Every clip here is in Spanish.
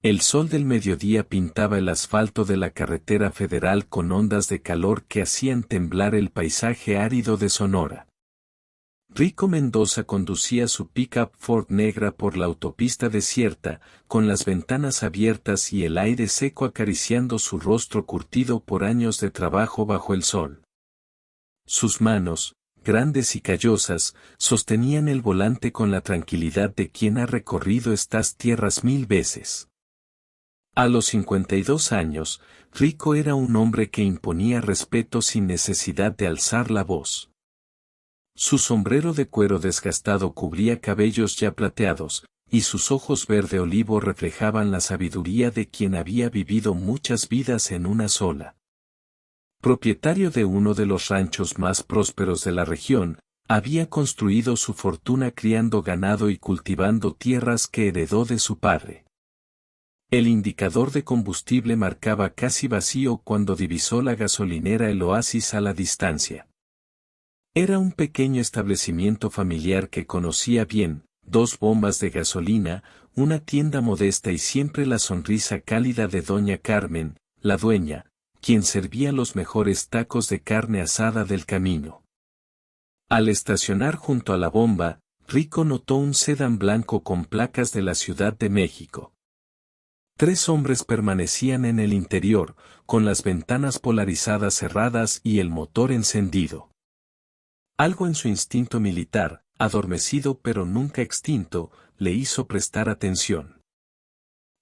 El sol del mediodía pintaba el asfalto de la carretera federal con ondas de calor que hacían temblar el paisaje árido de Sonora. Rico Mendoza conducía su pick-up Ford negra por la autopista desierta, con las ventanas abiertas y el aire seco acariciando su rostro curtido por años de trabajo bajo el sol. Sus manos, grandes y callosas, sostenían el volante con la tranquilidad de quien ha recorrido estas tierras 1000 veces. A los 52 años, Rico era un hombre que imponía respeto sin necesidad de alzar la voz. Su sombrero de cuero desgastado cubría cabellos ya plateados, y sus ojos verde olivo reflejaban la sabiduría de quien había vivido muchas vidas en una sola. Propietario de uno de los ranchos más prósperos de la región, había construido su fortuna criando ganado y cultivando tierras que heredó de su padre. El indicador de combustible marcaba casi vacío cuando divisó la gasolinera El Oasis a la distancia. Era un pequeño establecimiento familiar que conocía bien, 2 bombas de gasolina, una tienda modesta y siempre la sonrisa cálida de doña Carmen, la dueña, quien servía los mejores tacos de carne asada del camino. Al estacionar junto a la bomba, Rico notó un sedán blanco con placas de la Ciudad de México. 3 hombres permanecían en el interior, con las ventanas polarizadas cerradas y el motor encendido. Algo en su instinto militar, adormecido pero nunca extinto, le hizo prestar atención.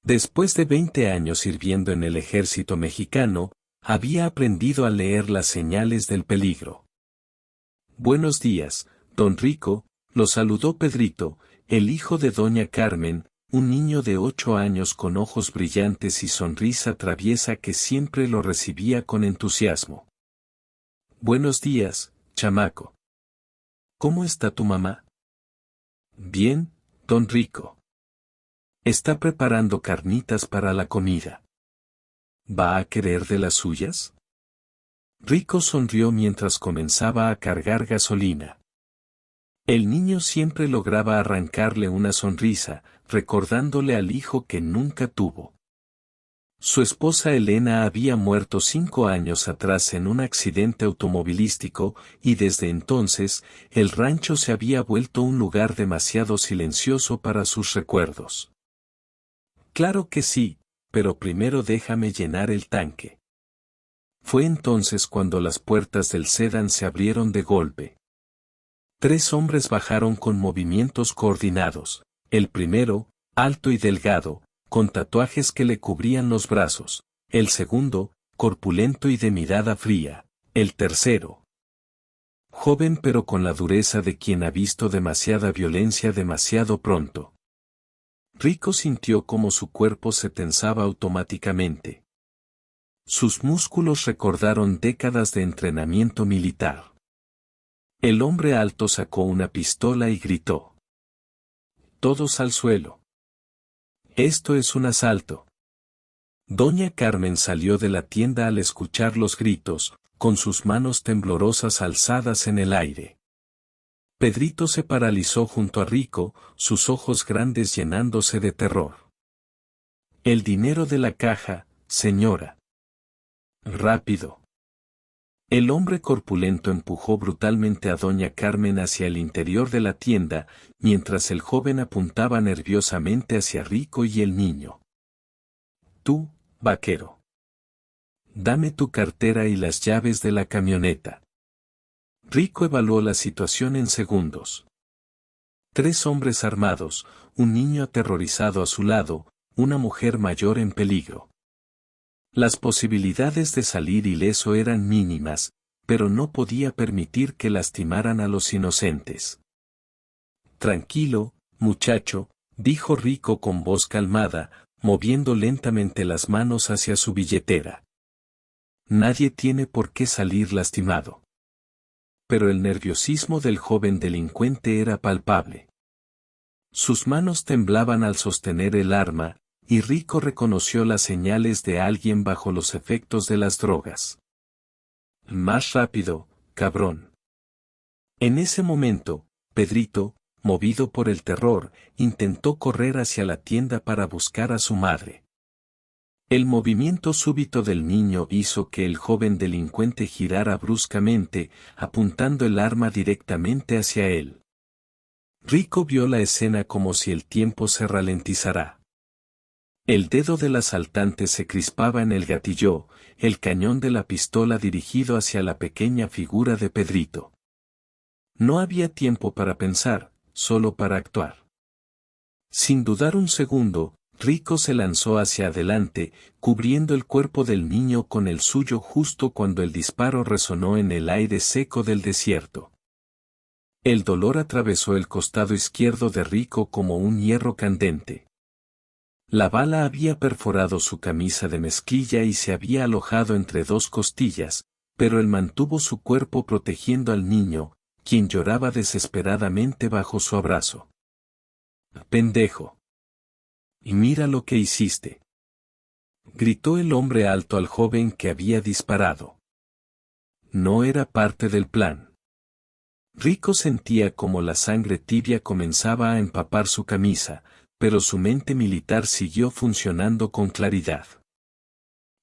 Después de 20 años sirviendo en el ejército mexicano, había aprendido a leer las señales del peligro. «Buenos días, don Rico», lo saludó Pedrito, el hijo de doña Carmen, un niño de 8 años con ojos brillantes y sonrisa traviesa que siempre lo recibía con entusiasmo. «Buenos días, chamaco. ¿Cómo está tu mamá?» «Bien, don Rico. Está preparando carnitas para la comida. ¿Va a querer de las suyas?» Rico sonrió mientras comenzaba a cargar gasolina. El niño siempre lograba arrancarle una sonrisa, recordándole al hijo que nunca tuvo. Su esposa Elena había muerto 5 años atrás en un accidente automovilístico, y desde entonces, el rancho se había vuelto un lugar demasiado silencioso para sus recuerdos. «Claro que sí, pero primero déjame llenar el tanque». Fue entonces cuando las puertas del sedán se abrieron de golpe. 3 hombres bajaron con movimientos coordinados, el primero, alto y delgado, con tatuajes que le cubrían los brazos, el segundo, corpulento y de mirada fría, el tercero, joven pero con la dureza de quien ha visto demasiada violencia demasiado pronto. Rico sintió cómo su cuerpo se tensaba automáticamente. Sus músculos recordaron décadas de entrenamiento militar. El hombre alto sacó una pistola y gritó: «Todos al suelo. Esto es un asalto». Doña Carmen salió de la tienda al escuchar los gritos, con sus manos temblorosas alzadas en el aire. Pedrito se paralizó junto a Rico, sus ojos grandes llenándose de terror. «El dinero de la caja, señora. Rápido». El hombre corpulento empujó brutalmente a doña Carmen hacia el interior de la tienda, mientras el joven apuntaba nerviosamente hacia Rico y el niño. «Tú, vaquero. Dame tu cartera y las llaves de la camioneta». Rico evaluó la situación en segundos. 3 hombres armados, un niño aterrorizado a su lado, una mujer mayor en peligro. Las posibilidades de salir ileso eran mínimas, pero no podía permitir que lastimaran a los inocentes. «Tranquilo, muchacho», dijo Rico con voz calmada, moviendo lentamente las manos hacia su billetera. «Nadie tiene por qué salir lastimado». Pero el nerviosismo del joven delincuente era palpable. Sus manos temblaban al sostener el arma, y Rico reconoció las señales de alguien bajo los efectos de las drogas. «Más rápido, cabrón». En ese momento, Pedrito, movido por el terror, intentó correr hacia la tienda para buscar a su madre. El movimiento súbito del niño hizo que el joven delincuente girara bruscamente, apuntando el arma directamente hacia él. Rico vio la escena como si el tiempo se ralentizara. El dedo del asaltante se crispaba en el gatillo, el cañón de la pistola dirigido hacia la pequeña figura de Pedrito. No había tiempo para pensar, solo para actuar. Sin dudar un segundo, Rico se lanzó hacia adelante, cubriendo el cuerpo del niño con el suyo justo cuando el disparo resonó en el aire seco del desierto. El dolor atravesó el costado izquierdo de Rico como un hierro candente. La bala había perforado su camisa de mezclilla y se había alojado entre dos costillas, pero él mantuvo su cuerpo protegiendo al niño, quien lloraba desesperadamente bajo su abrazo. «Pendejo. Y mira lo que hiciste», gritó el hombre alto al joven que había disparado. No era parte del plan. Rico sentía como la sangre tibia comenzaba a empapar su camisa, pero su mente militar siguió funcionando con claridad.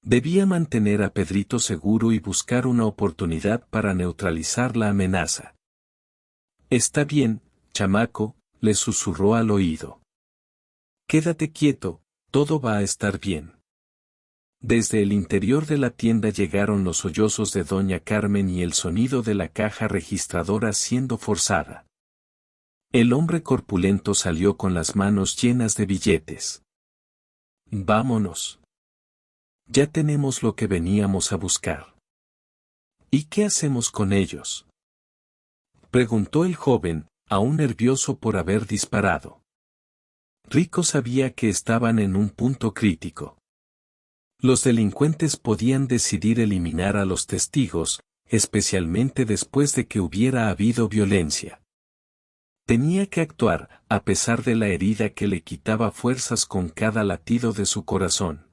Debía mantener a Pedrito seguro y buscar una oportunidad para neutralizar la amenaza. «Está bien, chamaco», le susurró al oído. «Quédate quieto, todo va a estar bien». Desde el interior de la tienda llegaron los sollozos de doña Carmen y el sonido de la caja registradora siendo forzada. El hombre corpulento salió con las manos llenas de billetes. «Vámonos. Ya tenemos lo que veníamos a buscar». «¿Y qué hacemos con ellos?», preguntó el joven, aún nervioso por haber disparado. Rico sabía que estaban en un punto crítico. Los delincuentes podían decidir eliminar a los testigos, especialmente después de que hubiera habido violencia. Tenía que actuar, a pesar de la herida que le quitaba fuerzas con cada latido de su corazón.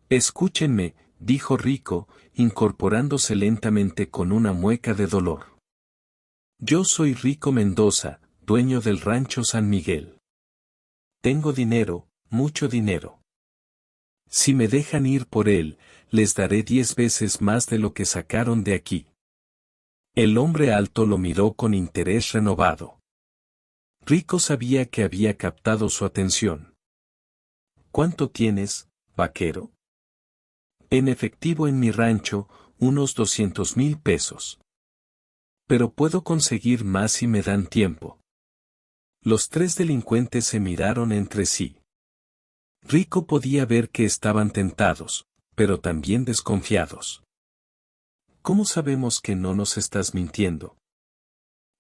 «Escúchenme», dijo Rico, incorporándose lentamente con una mueca de dolor. «Yo soy Rico Mendoza, dueño del rancho San Miguel. Tengo dinero, mucho dinero. Si me dejan ir por él, les daré 10 veces más de lo que sacaron de aquí». El hombre alto lo miró con interés renovado. Rico sabía que había captado su atención. «¿Cuánto tienes, vaquero?» «En efectivo en mi rancho, unos 200,000 pesos. Pero puedo conseguir más si me dan tiempo». Los tres delincuentes se miraron entre sí. Rico podía ver que estaban tentados, pero también desconfiados. «¿Cómo sabemos que no nos estás mintiendo?».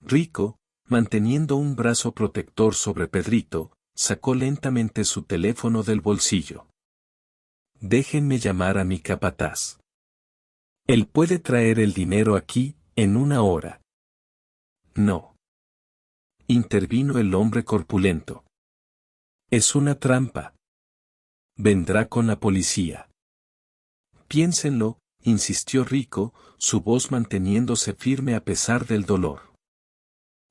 Rico, manteniendo un brazo protector sobre Pedrito, sacó lentamente su teléfono del bolsillo. «Déjenme llamar a mi capataz. Él puede traer el dinero aquí, en 1 hora». «No», intervino el hombre corpulento. «Es una trampa. Vendrá con la policía». «Piénsenlo», insistió Rico, su voz manteniéndose firme a pesar del dolor.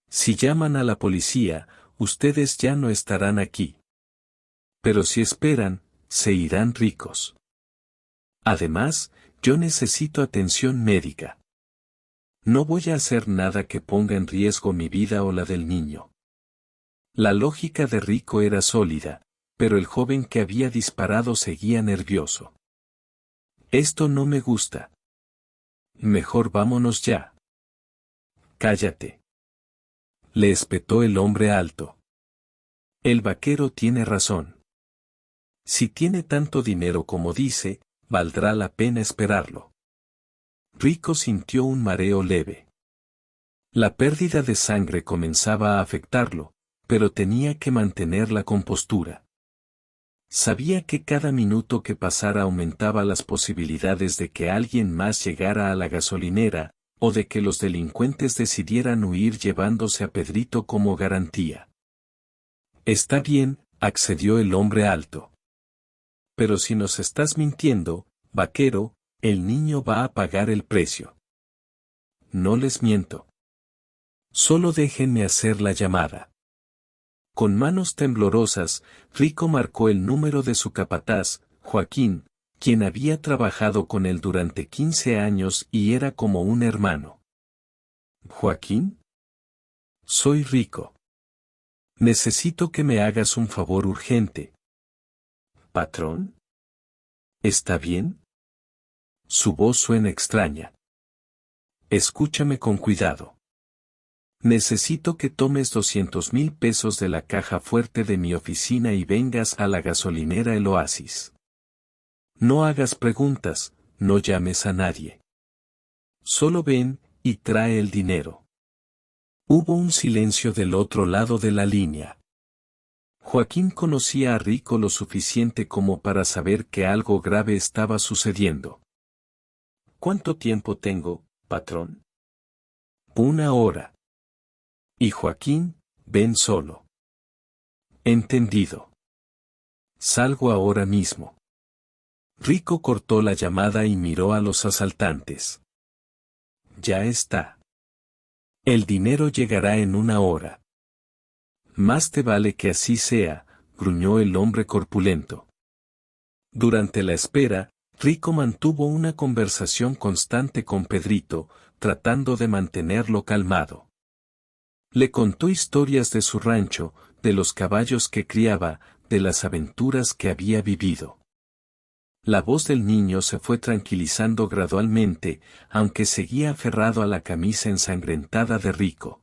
«Si llaman a la policía, ustedes ya no estarán aquí. Pero si esperan, se irán ricos. Además, yo necesito atención médica. No voy a hacer nada que ponga en riesgo mi vida o la del niño». La lógica de Rico era sólida, pero el joven que había disparado seguía nervioso. «Esto no me gusta. Mejor vámonos ya». «Cállate», le espetó el hombre alto. «El vaquero tiene razón. Si tiene tanto dinero como dice, valdrá la pena esperarlo». Rico sintió un mareo leve. La pérdida de sangre comenzaba a afectarlo, pero tenía que mantener la compostura. Sabía que cada minuto que pasara aumentaba las posibilidades de que alguien más llegara a la gasolinera, o de que los delincuentes decidieran huir llevándose a Pedrito como garantía. «Está bien», accedió el hombre alto. «Pero si nos estás mintiendo, vaquero, el niño va a pagar el precio». «No les miento. Solo déjenme hacer la llamada». Con manos temblorosas, Rico marcó el número de su capataz, Joaquín, quien había trabajado con él durante 15 años y era como un hermano. ¿Joaquín? Soy Rico. Necesito que me hagas un favor urgente. ¿Patrón? ¿Está bien? Su voz suena extraña. Escúchame con cuidado. Necesito que tomes 200,000 pesos de la caja fuerte de mi oficina y vengas a la gasolinera El Oasis. No hagas preguntas, no llames a nadie. Solo ven, y trae el dinero. Hubo un silencio del otro lado de la línea. Joaquín conocía a Rico lo suficiente como para saber que algo grave estaba sucediendo. ¿Cuánto tiempo tengo, patrón? 1 hora. Y Joaquín, ven solo. Entendido. Salgo ahora mismo. Rico cortó la llamada y miró a los asaltantes. Ya está. El dinero llegará en 1 hora. Más te vale que así sea, gruñó el hombre corpulento. Durante la espera, Rico mantuvo una conversación constante con Pedrito, tratando de mantenerlo calmado. Le contó historias de su rancho, de los caballos que criaba, de las aventuras que había vivido. La voz del niño se fue tranquilizando gradualmente, aunque seguía aferrado a la camisa ensangrentada de Rico.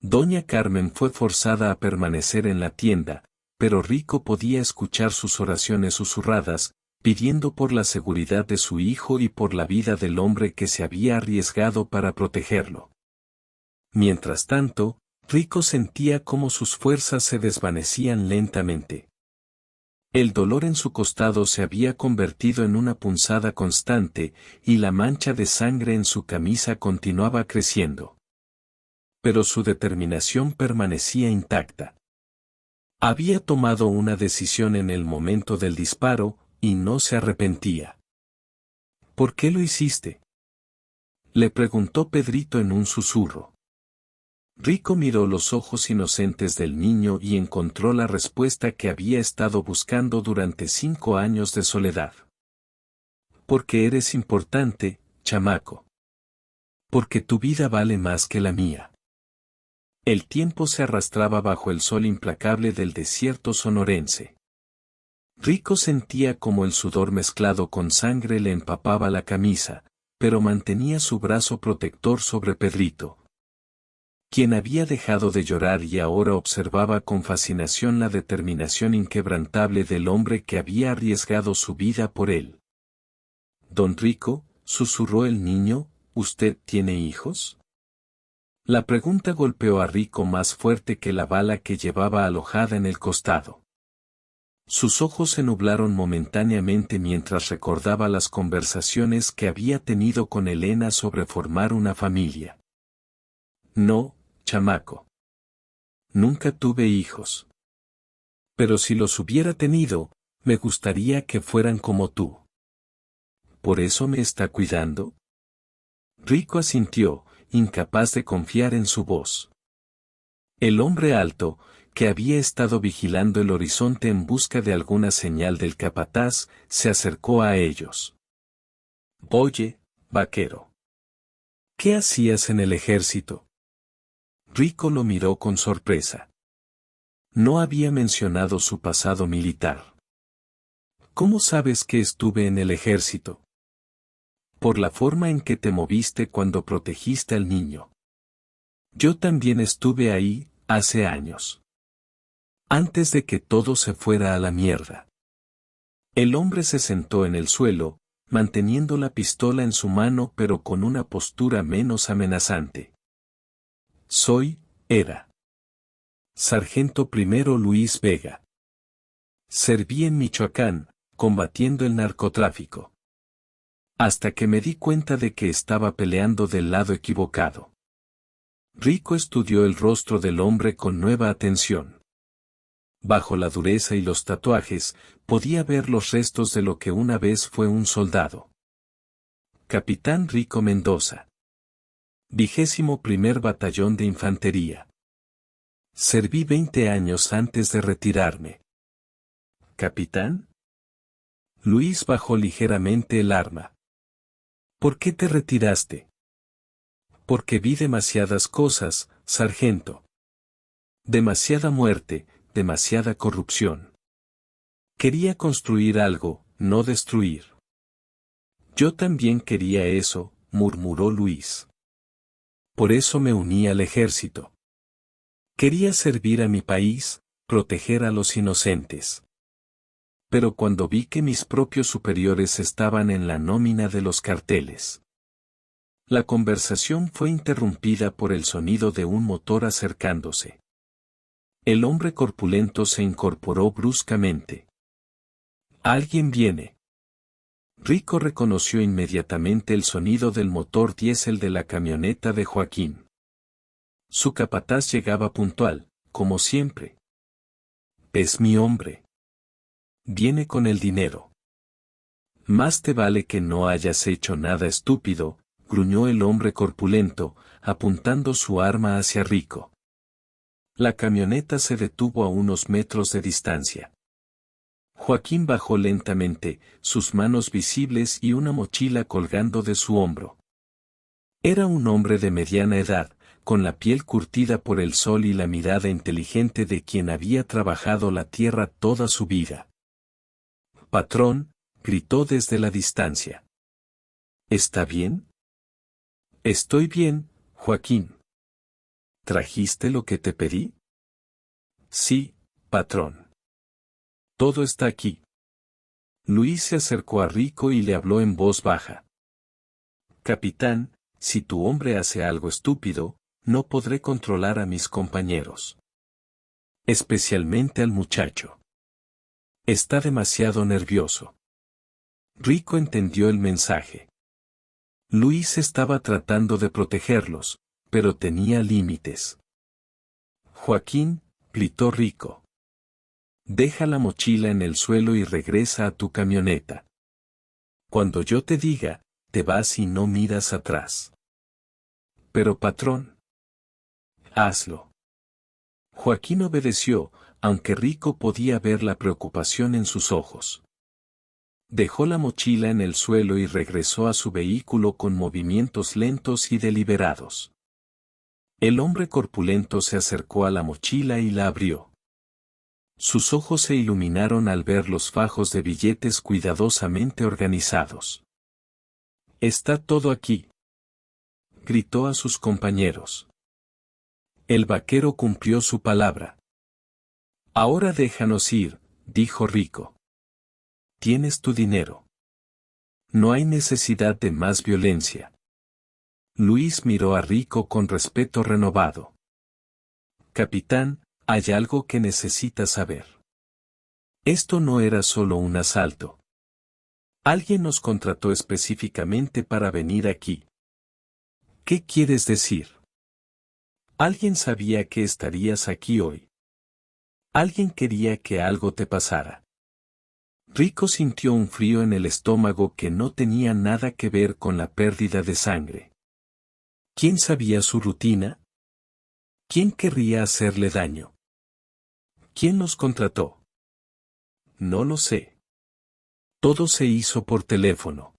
Doña Carmen fue forzada a permanecer en la tienda, pero Rico podía escuchar sus oraciones susurradas, pidiendo por la seguridad de su hijo y por la vida del hombre que se había arriesgado para protegerlo. Mientras tanto, Rico sentía cómo sus fuerzas se desvanecían lentamente. El dolor en su costado se había convertido en una punzada constante, y la mancha de sangre en su camisa continuaba creciendo. Pero su determinación permanecía intacta. Había tomado una decisión en el momento del disparo, y no se arrepentía. ¿Por qué lo hiciste?, le preguntó Pedrito en un susurro. Rico miró los ojos inocentes del niño y encontró la respuesta que había estado buscando durante 5 años de soledad. Porque eres importante, chamaco. Porque tu vida vale más que la mía. El tiempo se arrastraba bajo el sol implacable del desierto sonorense. Rico sentía como el sudor mezclado con sangre le empapaba la camisa, pero mantenía su brazo protector sobre Pedrito, quien había dejado de llorar y ahora observaba con fascinación la determinación inquebrantable del hombre que había arriesgado su vida por él. Don Rico, susurró el niño, ¿usted tiene hijos? La pregunta golpeó a Rico más fuerte que la bala que llevaba alojada en el costado. Sus ojos se nublaron momentáneamente mientras recordaba las conversaciones que había tenido con Elena sobre formar una familia. No, chamaco. Nunca tuve hijos. Pero si los hubiera tenido, me gustaría que fueran como tú. ¿Por eso me está cuidando? Rico asintió, incapaz de confiar en su voz. El hombre alto, que había estado vigilando el horizonte en busca de alguna señal del capataz, se acercó a ellos. Oye, vaquero. ¿Qué hacías en el ejército? Rico lo miró con sorpresa. No había mencionado su pasado militar. ¿Cómo sabes que estuve en el ejército? Por la forma en que te moviste cuando protegiste al niño. Yo también estuve ahí, hace años. Antes de que todo se fuera a la mierda. El hombre se sentó en el suelo, manteniendo la pistola en su mano pero con una postura menos amenazante. Era Sargento primero Luis Vega. Serví en Michoacán, combatiendo el narcotráfico. Hasta que me di cuenta de que estaba peleando del lado equivocado. Rico estudió el rostro del hombre con nueva atención. Bajo la dureza y los tatuajes, podía ver los restos de lo que una vez fue un soldado. Capitán Rico Mendoza. 21º Batallón de Infantería. Serví 20 años antes de retirarme. ¿Capitán? Luis bajó ligeramente el arma. ¿Por qué te retiraste? Porque vi demasiadas cosas, sargento. Demasiada muerte, demasiada corrupción. Quería construir algo, no destruir. Yo también quería eso, murmuró Luis. Por eso me uní al ejército. Quería servir a mi país, proteger a los inocentes. Pero cuando vi que mis propios superiores estaban en la nómina de los carteles. La conversación fue interrumpida por el sonido de un motor acercándose. El hombre corpulento se incorporó bruscamente. Alguien viene. Rico reconoció inmediatamente el sonido del motor diésel de la camioneta de Joaquín. Su capataz llegaba puntual, como siempre. Es mi hombre. Viene con el dinero. Más te vale que no hayas hecho nada estúpido, gruñó el hombre corpulento, apuntando su arma hacia Rico. La camioneta se detuvo a unos metros de distancia. Joaquín bajó lentamente, sus manos visibles y una mochila colgando de su hombro. Era un hombre de mediana edad, con la piel curtida por el sol y la mirada inteligente de quien había trabajado la tierra toda su vida. «Patrón», gritó desde la distancia. «¿Está bien?» «Estoy bien, Joaquín». «¿Trajiste lo que te pedí?» «Sí, patrón. Todo está aquí». Luis se acercó a Rico y le habló en voz baja. «Capitán, si tu hombre hace algo estúpido, no podré controlar a mis compañeros. Especialmente al muchacho. Está demasiado nervioso». Rico entendió el mensaje. Luis estaba tratando de protegerlos, pero tenía límites. «Joaquín», gritó Rico. «Deja la mochila en el suelo y regresa a tu camioneta. Cuando yo te diga, te vas y no miras atrás». «Pero patrón». «Hazlo». Joaquín obedeció, aunque Rico podía ver la preocupación en sus ojos. Dejó la mochila en el suelo y regresó a su vehículo con movimientos lentos y deliberados. El hombre corpulento se acercó a la mochila y la abrió. Sus ojos se iluminaron al ver los fajos de billetes cuidadosamente organizados. «Está todo aquí», gritó a sus compañeros. El vaquero cumplió su palabra. «Ahora déjanos ir», dijo Rico. «Tienes tu dinero. No hay necesidad de más violencia». Luis miró a Rico con respeto renovado. «Capitán, hay algo que necesitas saber. Esto no era solo un asalto. Alguien nos contrató específicamente para venir aquí». «¿Qué quieres decir?» «Alguien sabía que estarías aquí hoy. Alguien quería que algo te pasara». Rico sintió un frío en el estómago que no tenía nada que ver con la pérdida de sangre. ¿Quién sabía su rutina? ¿Quién querría hacerle daño? ¿Quién nos contrató? No lo sé. Todo se hizo por teléfono.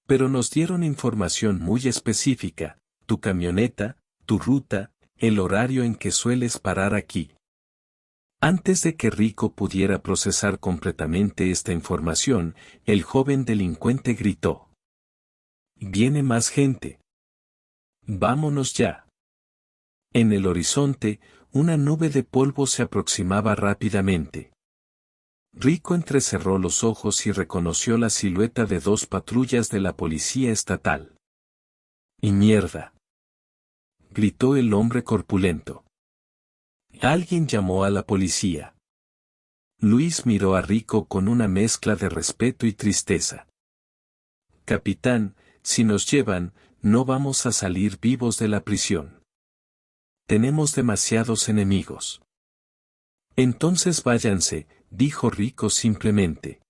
Pero nos dieron información muy específica, tu camioneta, tu ruta, el horario en que sueles parar aquí. Antes de que Rico pudiera procesar completamente esta información, el joven delincuente gritó. «Viene más gente. Vámonos ya». En el horizonte, una nube de polvo se aproximaba rápidamente. Rico entrecerró los ojos y reconoció la silueta de dos patrullas de la policía estatal. «¡Y mierda!», gritó el hombre corpulento. Alguien llamó a la policía. Luis miró a Rico con una mezcla de respeto y tristeza. «Capitán, si nos llevan, no vamos a salir vivos de la prisión. Tenemos demasiados enemigos». «Entonces váyanse», dijo Rico simplemente.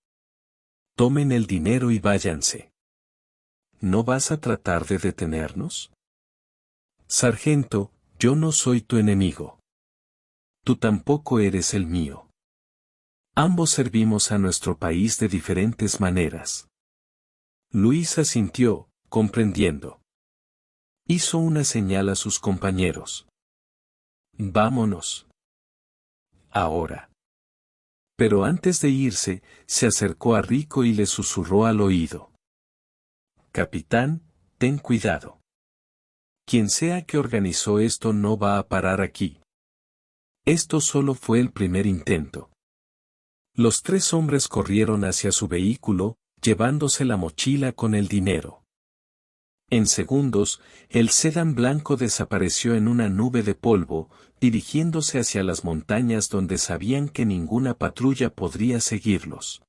«Tomen el dinero y váyanse». «¿No vas a tratar de detenernos?» «Sargento, yo no soy tu enemigo. Tú tampoco eres el mío. Ambos servimos a nuestro país de diferentes maneras. Luis asintió, comprendiendo. Hizo una señal a sus compañeros. Vámonos. Ahora. Pero antes de irse, se acercó a Rico y le susurró al oído. Capitán, ten cuidado. Quien sea que organizó esto no va a parar aquí. Esto solo fue el primer intento. Los 3 hombres corrieron hacia su vehículo, llevándose la mochila con el dinero. En segundos, el sedán blanco desapareció en una nube de polvo, dirigiéndose hacia las montañas donde sabían que ninguna patrulla podría seguirlos.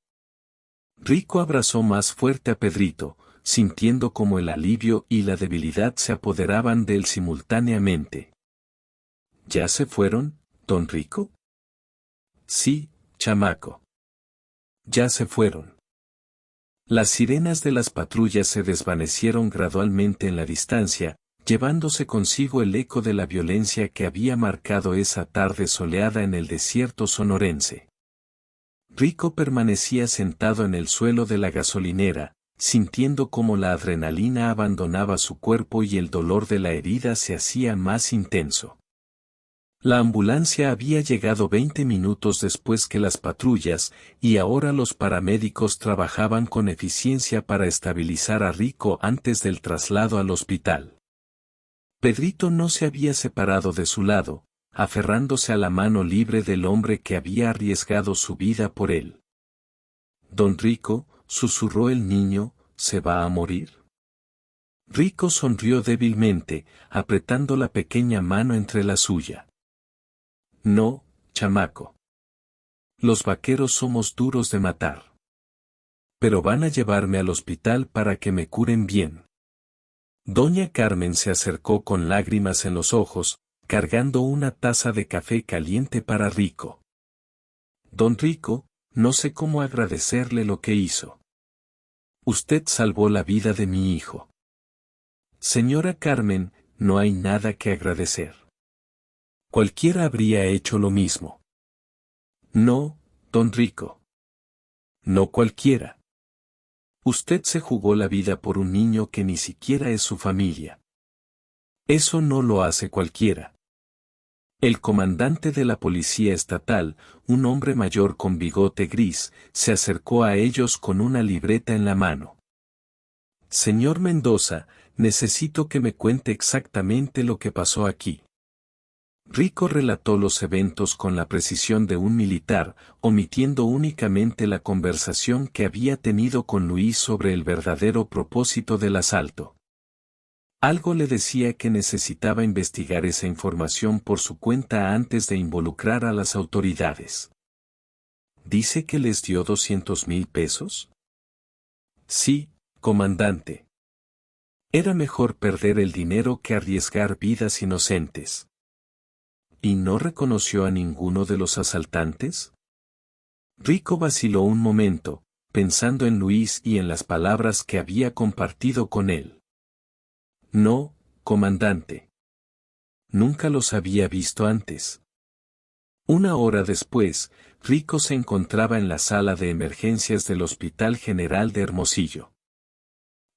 Rico abrazó más fuerte a Pedrito, sintiendo como el alivio y la debilidad se apoderaban de él simultáneamente. ¿Ya se fueron, don Rico? Sí, chamaco. Ya se fueron. Las sirenas de las patrullas se desvanecieron gradualmente en la distancia, llevándose consigo el eco de la violencia que había marcado esa tarde soleada en el desierto sonorense. Rico permanecía sentado en el suelo de la gasolinera, sintiendo cómo la adrenalina abandonaba su cuerpo y el dolor de la herida se hacía más intenso. La ambulancia había llegado 20 minutos después que las patrullas, y ahora los paramédicos trabajaban con eficiencia para estabilizar a Rico antes del traslado al hospital. Pedrito no se había separado de su lado, aferrándose a la mano libre del hombre que había arriesgado su vida por él. Don Rico, susurró el niño, ¿se va a morir? Rico sonrió débilmente, apretando la pequeña mano entre la suya. No, chamaco. Los vaqueros somos duros de matar. Pero van a llevarme al hospital para que me curen bien. Doña Carmen se acercó con lágrimas en los ojos, cargando una taza de café caliente para Rico. Don Rico, no sé cómo agradecerle lo que hizo. Usted salvó la vida de mi hijo. Señora Carmen, no hay nada que agradecer. Cualquiera habría hecho lo mismo. No, don Rico. No cualquiera. Usted se jugó la vida por un niño que ni siquiera es su familia. Eso no lo hace cualquiera. El comandante de la policía estatal, un hombre mayor con bigote gris, se acercó a ellos con una libreta en la mano. Señor Mendoza, necesito que me cuente exactamente lo que pasó aquí. Rico relató los eventos con la precisión de un militar, omitiendo únicamente la conversación que había tenido con Luis sobre el verdadero propósito del asalto. Algo le decía que necesitaba investigar esa información por su cuenta antes de involucrar a las autoridades. ¿Dice que les dio 200,000 pesos? Sí, comandante. Era mejor perder el dinero que arriesgar vidas inocentes. ¿Y no reconoció a ninguno de los asaltantes? Rico vaciló un momento, pensando en Luis y en las palabras que había compartido con él. No, comandante. Nunca los había visto antes. Una hora después, Rico se encontraba en la sala de emergencias del Hospital General de Hermosillo.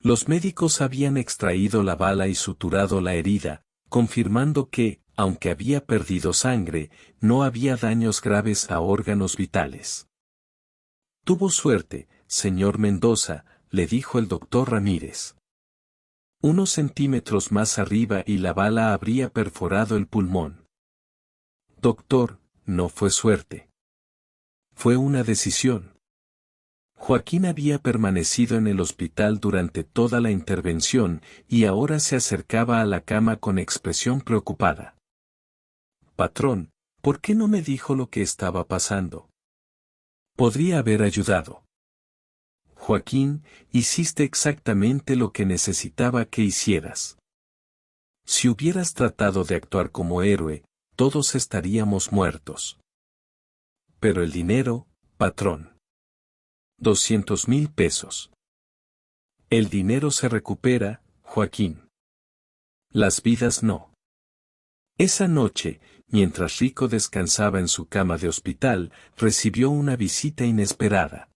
Los médicos habían extraído la bala y suturado la herida, confirmando que, aunque había perdido sangre, no había daños graves a órganos vitales. Tuvo suerte, señor Mendoza, le dijo el doctor Ramírez. Unos centímetros más arriba y la bala habría perforado el pulmón. Doctor, no fue suerte. Fue una decisión. Joaquín había permanecido en el hospital durante toda la intervención y ahora se acercaba a la cama con expresión preocupada. Patrón, ¿por qué no me dijo lo que estaba pasando? Podría haber ayudado. Joaquín, hiciste exactamente lo que necesitaba que hicieras. Si hubieras tratado de actuar como héroe, todos estaríamos muertos. Pero el dinero, patrón. 200,000 pesos. El dinero se recupera, Joaquín. Las vidas no. Esa noche, mientras Rico descansaba en su cama de hospital, recibió una visita inesperada.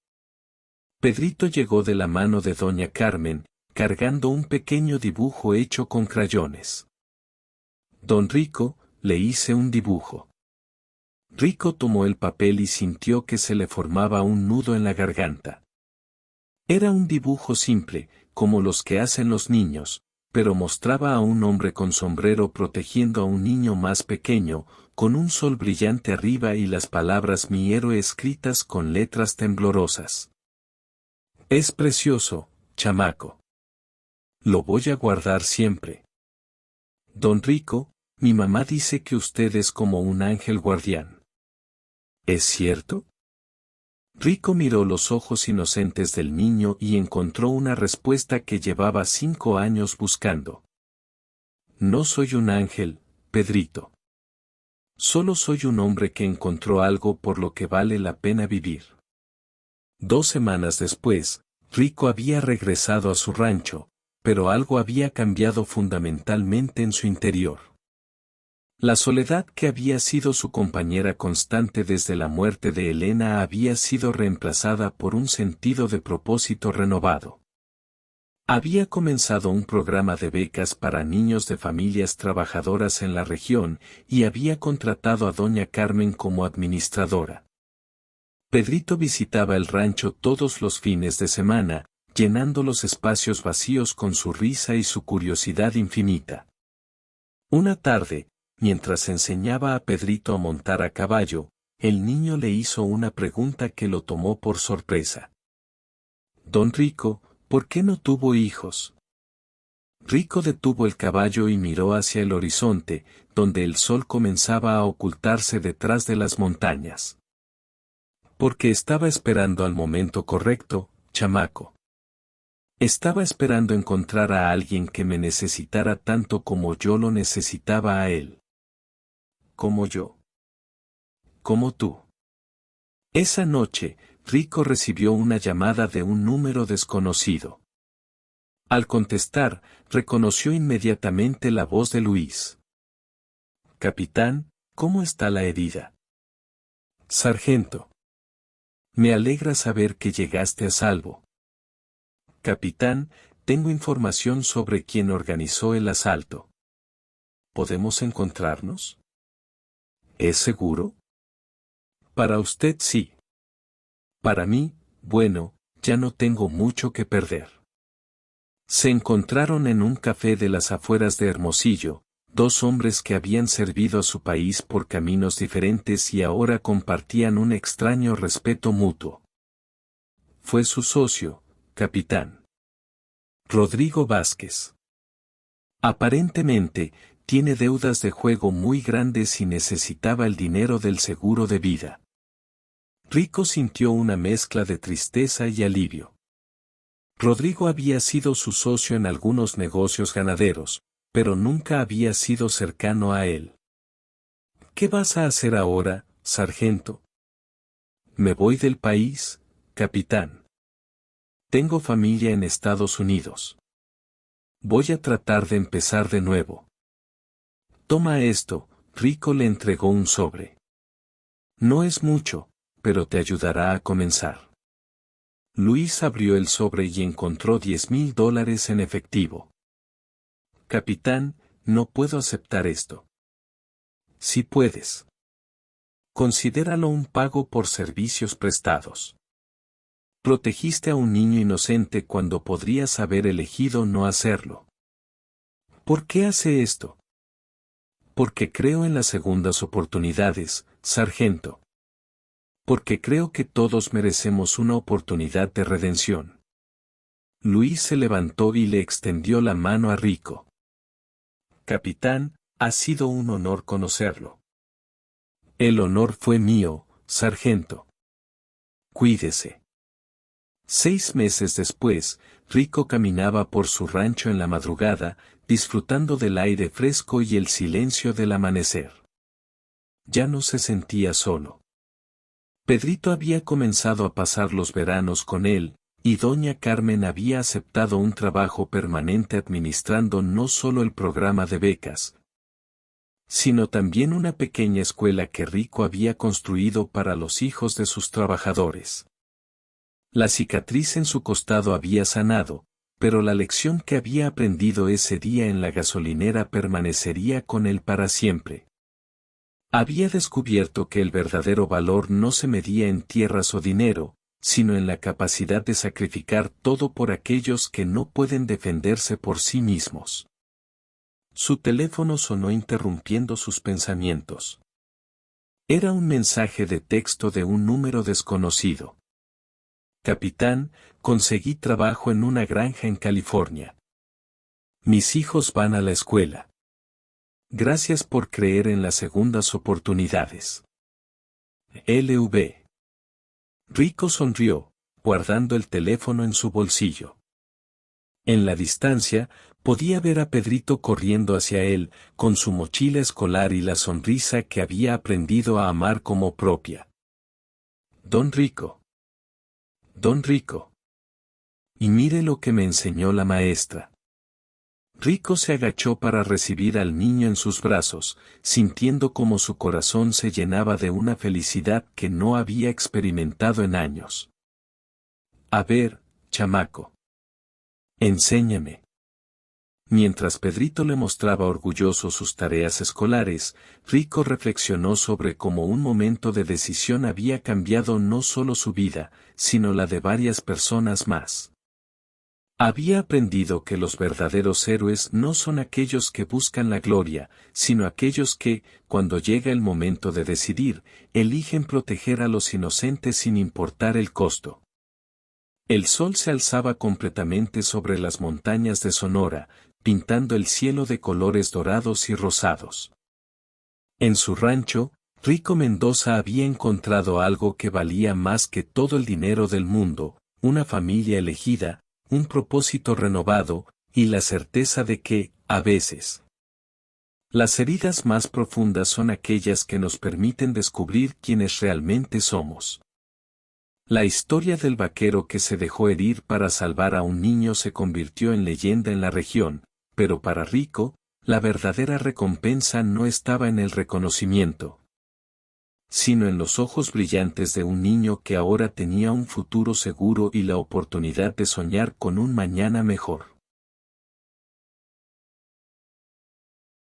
Pedrito llegó de la mano de doña Carmen, cargando un pequeño dibujo hecho con crayones. Don Rico, le hice un dibujo. Rico tomó el papel y sintió que se le formaba un nudo en la garganta. Era un dibujo simple, como los que hacen los niños, pero mostraba a un hombre con sombrero protegiendo a un niño más pequeño, con un sol brillante arriba y las palabras mi héroe escritas con letras temblorosas. Es precioso, chamaco. Lo voy a guardar siempre. Don Rico, mi mamá dice que usted es como un ángel guardián. ¿Es cierto? Rico miró los ojos inocentes del niño y encontró una respuesta que llevaba 5 años buscando. No soy un ángel, Pedrito. Solo soy un hombre que encontró algo por lo que vale la pena vivir. 2 semanas después, Rico había regresado a su rancho, pero algo había cambiado fundamentalmente en su interior. La soledad que había sido su compañera constante desde la muerte de Elena había sido reemplazada por un sentido de propósito renovado. Había comenzado un programa de becas para niños de familias trabajadoras en la región y había contratado a doña Carmen como administradora. Pedrito visitaba el rancho todos los fines de semana, llenando los espacios vacíos con su risa y su curiosidad infinita. Una tarde, mientras enseñaba a Pedrito a montar a caballo, el niño le hizo una pregunta que lo tomó por sorpresa. Don Rico, ¿por qué no tuvo hijos? Rico detuvo el caballo y miró hacia el horizonte, donde el sol comenzaba a ocultarse detrás de las montañas. Porque estaba esperando al momento correcto, chamaco. Estaba esperando encontrar a alguien que me necesitara tanto como yo lo necesitaba a él. Como yo. Como tú. Esa noche, Rico recibió una llamada de un número desconocido. Al contestar, reconoció inmediatamente la voz de Luis. Capitán, ¿cómo está la herida? Sargento. Me alegra saber que llegaste a salvo. Capitán, tengo información sobre quién organizó el asalto. ¿Podemos encontrarnos? ¿Es seguro? Para usted sí. Para mí, bueno, ya no tengo mucho que perder. Se encontraron en un café de las afueras de Hermosillo, 2 hombres que habían servido a su país por caminos diferentes y ahora compartían un extraño respeto mutuo. Fue su socio, capitán Rodrigo Vázquez. Aparentemente, tiene deudas de juego muy grandes y necesitaba el dinero del seguro de vida. Rico sintió una mezcla de tristeza y alivio. Rodrigo había sido su socio en algunos negocios ganaderos, pero nunca había sido cercano a él. ¿Qué vas a hacer ahora, sargento? Me voy del país, capitán. Tengo familia en Estados Unidos. Voy a tratar de empezar de nuevo. Toma esto, Rico le entregó un sobre. No es mucho, pero te ayudará a comenzar. Luis abrió el sobre y encontró $10,000 en efectivo. Capitán, no puedo aceptar esto. Sí puedes. Considéralo un pago por servicios prestados. Protegiste a un niño inocente cuando podrías haber elegido no hacerlo. ¿Por qué hace esto? Porque creo en las segundas oportunidades, sargento. Porque creo que todos merecemos una oportunidad de redención. Luis se levantó y le extendió la mano a Rico. Capitán, ha sido un honor conocerlo. El honor fue mío, sargento. Cuídese. 6 meses después, Rico caminaba por su rancho en la madrugada, disfrutando del aire fresco y el silencio del amanecer. Ya no se sentía solo. Pedrito había comenzado a pasar los veranos con él, y doña Carmen había aceptado un trabajo permanente administrando no solo el programa de becas, sino también una pequeña escuela que Rico había construido para los hijos de sus trabajadores. La cicatriz en su costado había sanado, pero la lección que había aprendido ese día en la gasolinera permanecería con él para siempre. Había descubierto que el verdadero valor no se medía en tierras o dinero, sino en la capacidad de sacrificar todo por aquellos que no pueden defenderse por sí mismos. Su teléfono sonó interrumpiendo sus pensamientos. Era un mensaje de texto de un número desconocido. Capitán, conseguí trabajo en una granja en California. Mis hijos van a la escuela. Gracias por creer en las segundas oportunidades. LV. Rico sonrió, guardando el teléfono en su bolsillo. En la distancia, podía ver a Pedrito corriendo hacia él, con su mochila escolar y la sonrisa que había aprendido a amar como propia. Don Rico. Don Rico. Y mire lo que me enseñó la maestra. Rico se agachó para recibir al niño en sus brazos, sintiendo como su corazón se llenaba de una felicidad que no había experimentado en años. A ver, chamaco. Enséñame. Mientras Pedrito le mostraba orgulloso sus tareas escolares, Rico reflexionó sobre cómo un momento de decisión había cambiado no solo su vida, sino la de varias personas más. Había aprendido que los verdaderos héroes no son aquellos que buscan la gloria, sino aquellos que, cuando llega el momento de decidir, eligen proteger a los inocentes sin importar el costo. El sol se alzaba completamente sobre las montañas de Sonora, pintando el cielo de colores dorados y rosados. En su rancho, Rico Mendoza había encontrado algo que valía más que todo el dinero del mundo, una familia elegida, un propósito renovado, y la certeza de que, a veces, las heridas más profundas son aquellas que nos permiten descubrir quiénes realmente somos. La historia del vaquero que se dejó herir para salvar a un niño se convirtió en leyenda en la región, pero para Rico, la verdadera recompensa no estaba en el reconocimiento, sino en los ojos brillantes de un niño que ahora tenía un futuro seguro y la oportunidad de soñar con un mañana mejor.